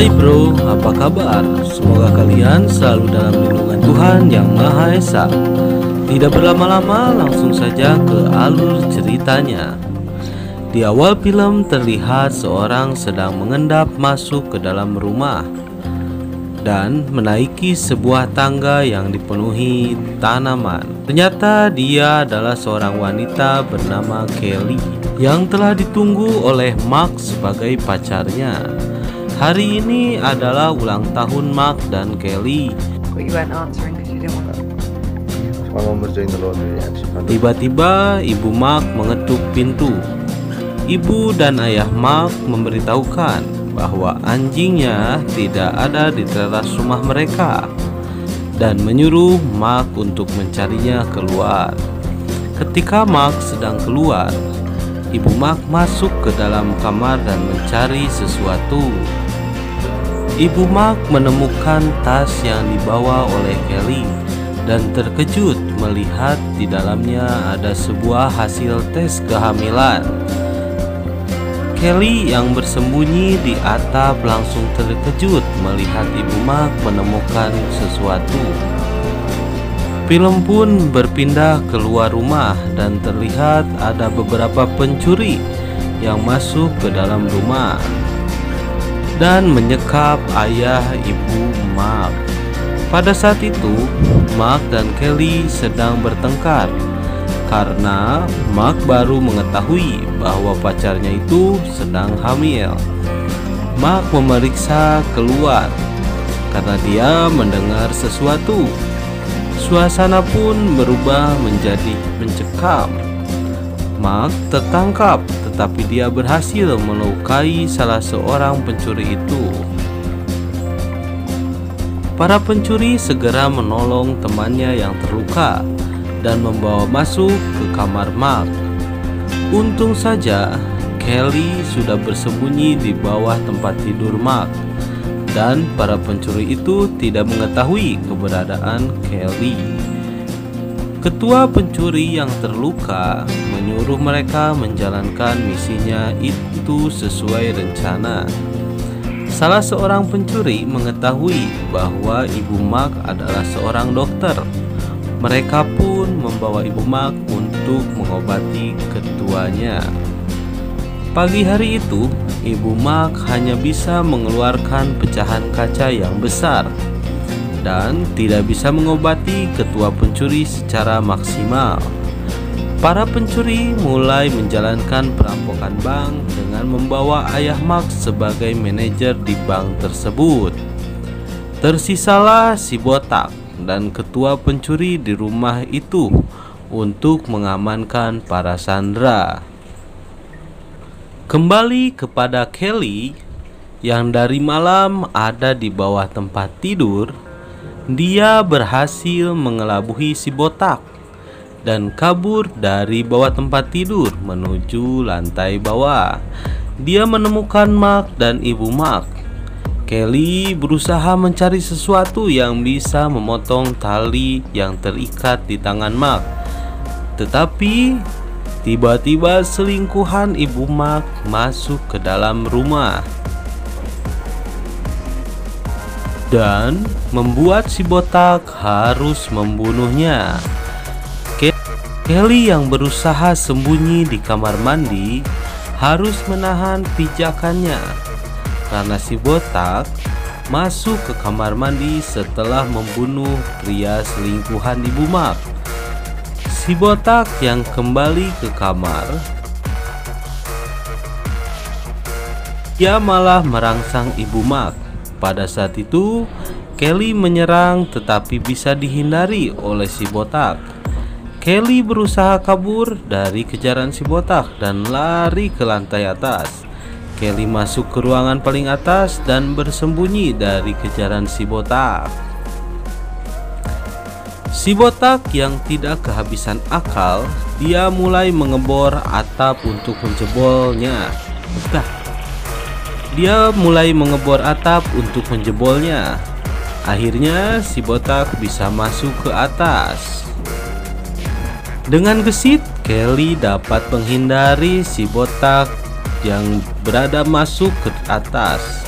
Hai bro, apa kabar? Semoga kalian selalu dalam lindungan Tuhan Yang Maha Esa. Tidak berlama-lama, langsung saja ke alur ceritanya. Di awal film terlihat seorang sedang mengendap masuk ke dalam rumah dan menaiki sebuah tangga yang dipenuhi tanaman. Ternyata dia adalah seorang wanita bernama Kelly yang telah ditunggu oleh Mark sebagai pacarnya. Hari ini adalah ulang tahun Mark dan Kelly. But you weren't answering because you didn't want to. My mum was doing the laundry and she found it. Tiba-tiba ibu Mark mengetuk pintu. Ibu dan ayah Mark memberitahukan bahwa anjingnya tidak ada di teras rumah mereka dan menyuruh Mark untuk mencarinya keluar. Ketika Mark sedang keluar, ibu Mark masuk ke dalam kamar dan mencari sesuatu. Ibu Mark menemukan tas yang dibawa oleh Kelly dan terkejut melihat di dalamnya ada sebuah hasil tes kehamilan. Kelly yang bersembunyi di atap langsung terkejut melihat ibu Mark menemukan sesuatu. Film pun berpindah keluar rumah dan terlihat ada beberapa pencuri yang masuk ke dalam rumah dan menyekap ayah ibu Mark. Pada saat itu, Mark dan Kelly sedang bertengkar karena Mark baru mengetahui bahwa pacarnya itu sedang hamil. Mark memeriksa keluar karena dia mendengar sesuatu. Suasana pun berubah menjadi mencekam. Mark tertangkap, tetapi dia berhasil melukai salah seorang pencuri itu. Para pencuri segera menolong temannya yang terluka dan membawa masuk ke kamar Mark. Untung saja Kelly sudah bersembunyi di bawah tempat tidur Mark dan para pencuri itu tidak mengetahui keberadaan Kelly. Ketua pencuri yang terluka menyuruh mereka menjalankan misinya itu sesuai rencana. Salah seorang pencuri mengetahui bahwa ibu Mark adalah seorang dokter. Mereka pun membawa ibu Mark untuk mengobati ketuanya. Pagi hari itu, ibu Mark hanya bisa mengeluarkan pecahan kaca yang besar dan tidak bisa mengobati ketua pencuri secara maksimal. Para pencuri mulai menjalankan perampokan bank dengan membawa ayah Mark sebagai manajer di bank tersebut. Tersisalah si botak dan ketua pencuri di rumah itu untuk mengamankan para sandera. Kembali kepada Kelly yang dari malam ada di bawah tempat tidur. Dia berhasil mengelabuhi si botak dan kabur dari bawah tempat tidur menuju lantai bawah. Dia menemukan Mark dan ibu Mark. Kelly berusaha mencari sesuatu yang bisa memotong tali yang terikat di tangan Mark. Tetapi tiba-tiba selingkuhan ibu Mark masuk ke dalam rumah dan membuat si botak harus membunuhnya. Kelly yang berusaha sembunyi di kamar mandi harus menahan pijakannya karena si botak masuk ke kamar mandi setelah membunuh pria selingkuhan ibu Mark. Si botak yang kembali ke kamar, dia malah merangsang ibu Mark. Pada saat itu, Kelly menyerang tetapi bisa dihindari oleh si botak. Kelly berusaha kabur dari kejaran si botak dan lari ke lantai atas. Kelly masuk ke ruangan paling atas dan bersembunyi dari kejaran si botak. Si botak yang tidak kehabisan akal, dia mulai mengebor atap untuk menjebolnya. Dia mulai mengebor atap untuk menjebolnya. Akhirnya si botak bisa masuk ke atas. Dengan gesit, Kelly dapat menghindari si botak yang berada masuk ke atas.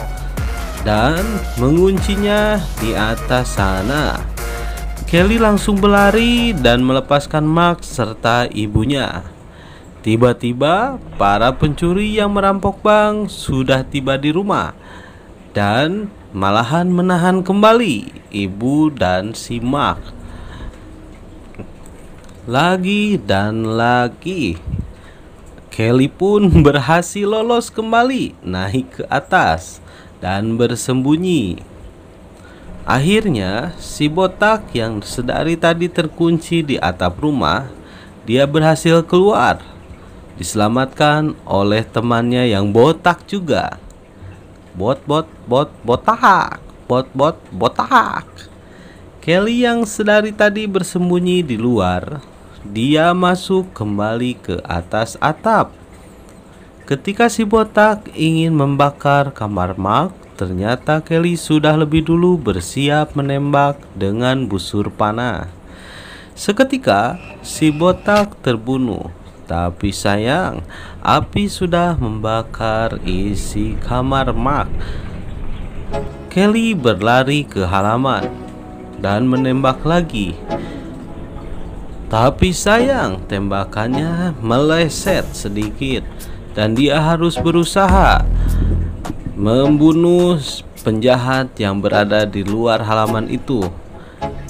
dan menguncinya di atas sana. Kelly langsung berlari dan melepaskan Mark serta ibunya. Tiba-tiba para pencuri yang merampok bank sudah tiba di rumah dan malahan menahan kembali ibu dan si Mark. Lagi dan lagi Kelly pun berhasil lolos kembali, naik ke atas dan bersembunyi. Akhirnya si botak yang sedari tadi terkunci di atap rumah, dia berhasil keluar, diselamatkan oleh temannya yang botak juga. Botak. Kelly yang sedari tadi bersembunyi di luar, dia masuk kembali ke atas atap. Ketika si botak ingin membakar kamar Mark, ternyata Kelly sudah lebih dulu bersiap menembak dengan busur panah. Seketika si botak terbunuh, tapi sayang, api sudah membakar isi kamar Mark. Kelly berlari ke halaman dan menembak lagi. Tapi sayang, tembakannya meleset sedikit dan dia harus berusaha membunuh penjahat yang berada di luar halaman itu.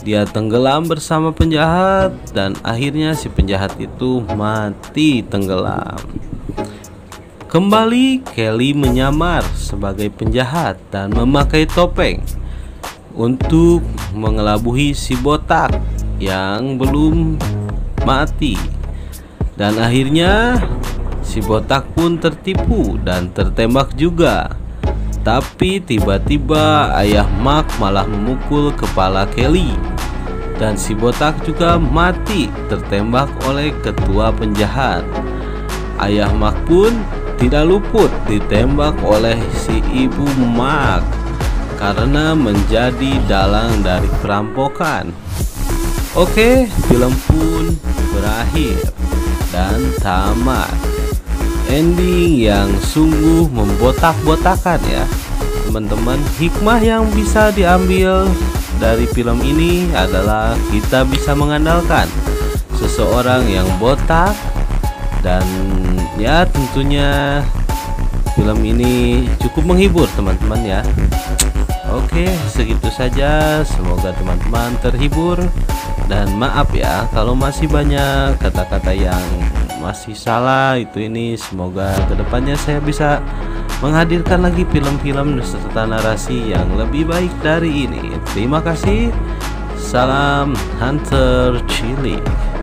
Dia tenggelam bersama penjahat dan akhirnya si penjahat itu mati tenggelam. Kembali Kelly menyamar sebagai penjahat dan memakai topeng untuk mengelabui si botak yang belum mati. Dan akhirnya si botak pun tertipu dan tertembak juga. Tapi tiba-tiba ayah Mark malah memukul kepala Kelly, dan si botak juga mati tertembak oleh ketua penjahat. Ayah Mark pun tidak luput ditembak oleh si ibu Mark karena menjadi dalang dari perampokan. Oke, film pun berakhir dan tamat. Ending yang sungguh membotak-botakan ya teman-teman. Hikmah yang bisa diambil dari film ini adalah kita bisa mengandalkan seseorang yang botak, dan ya tentunya film ini cukup menghibur teman-teman ya. Oke, segitu saja, semoga teman-teman terhibur, dan maaf ya kalau masih banyak kata-kata yang masih salah ini. Semoga kedepannya saya bisa menghadirkan lagi film-film serta narasi yang lebih baik dari ini. Terima kasih. Salam Hunter Cilik.